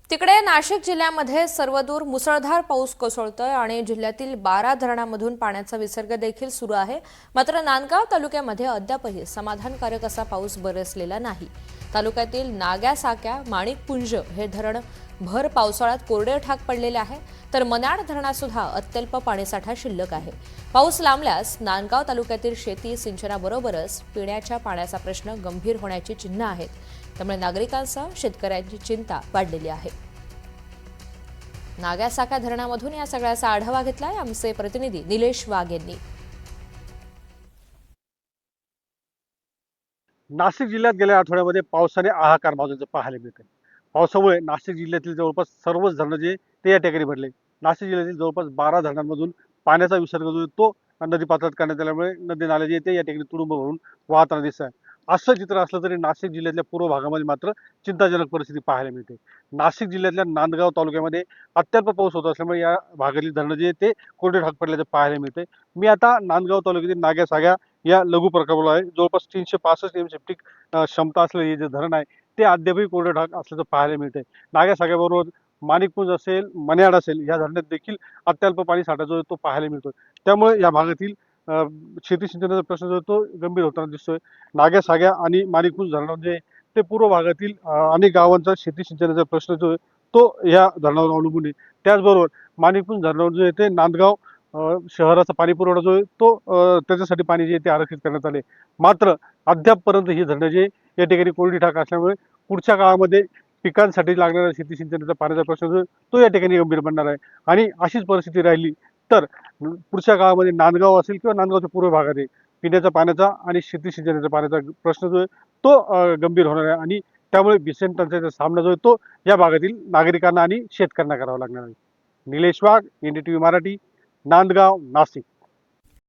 तिकडे नाशिक जिल्ह्यामध्ये सर्वदूर मुसळधार पाऊस कोसळतोय आणि जिल्ह्यातील 12 धरणांमधून पाण्याचा विसर्ग देखील सुरू आहे। मात्र नांदगाव तालुक्यामध्ये अद्यापही समाधानकारक असा पाऊस बरसलेला नाही। तालुक्यातील नाग्या साक्या माणिकपुंज हे धरण भर पावसाळ्यात कोरडे ठाक पडलेले आहे, तर मन्याड धरणात सुद्धा अत्यल्प पाणीसाठा शिल्लक आहे। पाऊस लांबल्यास नांदगाव तालुक्यातील शेती सिंचनाबरोबरच पिण्याच्या पाण्याचा प्रश्न गंभीर होण्याची चिन्ह आहेत। त्यामुळे नागरिकांसह शेतकऱ्यांची चिंता वाढलेली आहे। नाग्या साक्या धरणामधून या सगळ्याचा आढावा घेतलाय आमचे प्रतिनिधी निलेश वाघ यांनी। नाशिक जिल्ह्यात गेल्या आठवड्यामध्ये पावसाने हाहाकार माजल्याचं पाहायला मिळते। पावसामुळे नाशिक जिल्ह्यातील जवळपास सर्वच धरणं जे ते या ठिकाणी भरले। नाशिक जिल्ह्यातील जवळपास 12 धरणांमधून पाण्याचा विसर्ग जो तो नदीपात्रात करण्यात आल्यामुळे नदी नाले जे ते या ठिकाणी तुडुंब भरून वाहताना दिसत आहे। असं चित्र असलं तरी नाशिक जिल्ह्यातल्या पूर्व भागामध्ये मात्र चिंताजनक परिस्थिती पाहायला मिळते। नाशिक जिल्ह्यातल्या नांदगाव तालुक्यामध्ये अत्यल्प पाऊस होत असल्यामुळे या भागातील धरणं जे ते कोरडे ठाक पडल्याचं पाहायला मिळते। मी आता नांदगाव तालुक्यातील नाग्या साग्या या लघु प्रकल्पाला आहे। जवळपास 365 सेप्टिक क्षमता असलेले हे जे धरण आहे ते अद्यापही कोरडे ठाक असल्याचं पाहायला मिळते। नाग्या साग्याबरोबर माणिकपुंज असेल, मन्याड असेल या धरणात देखील अत्यल्प पाणी साठा जो तो पाहायला मिळतो। त्यामुळे या भागातील शेती सिंचनाचा प्रश्न जो तो गंभीर होताना दिसतोय। नाग्या साग्या आणि माणिकपुंज धरण जे ते पूर्व भागातील अनेक गावांचा शेती सिंचनाचा प्रश्न जो तो या धरणावर अवलंबून आहे। त्याचबरोबर माणिकपुंज धरणावर जो आहे ते नांदगाव शहराचा पाणी पुरवठा जो आहे तो त्याच्यासाठी पाणी जे ते आरक्षित करण्यात आले। मात्र अद्यापपर्यंत ही धरणं जे या ठिकाणी कोरडी ठाक असल्यामुळे पुढच्या काळामध्ये पिकांसाठी लागणाऱ्या शेती सिंचनाचा पाण्याचा प्रश्न जो तो या ठिकाणी गंभीर बनणार आहे। आणि अशीच परिस्थिती राहिली तर पुढच्या काळामध्ये नांदगाव असेल किंवा नांदगावच्या पूर्व भागात पिण्याच्या पाण्याचा आणि शेती सिंचनाच्या पाण्याचा प्रश्न जो आहे तो गंभीर होणार आहे। आणि त्यामुळे भीषण टंचाईचा सामना जो आहे तो या भागातील नागरिकांना आणि शेतकऱ्यांना करावा लागणार आहे। निलेश वाघ, NDTV मराठी, नांदगाव, नाशिक।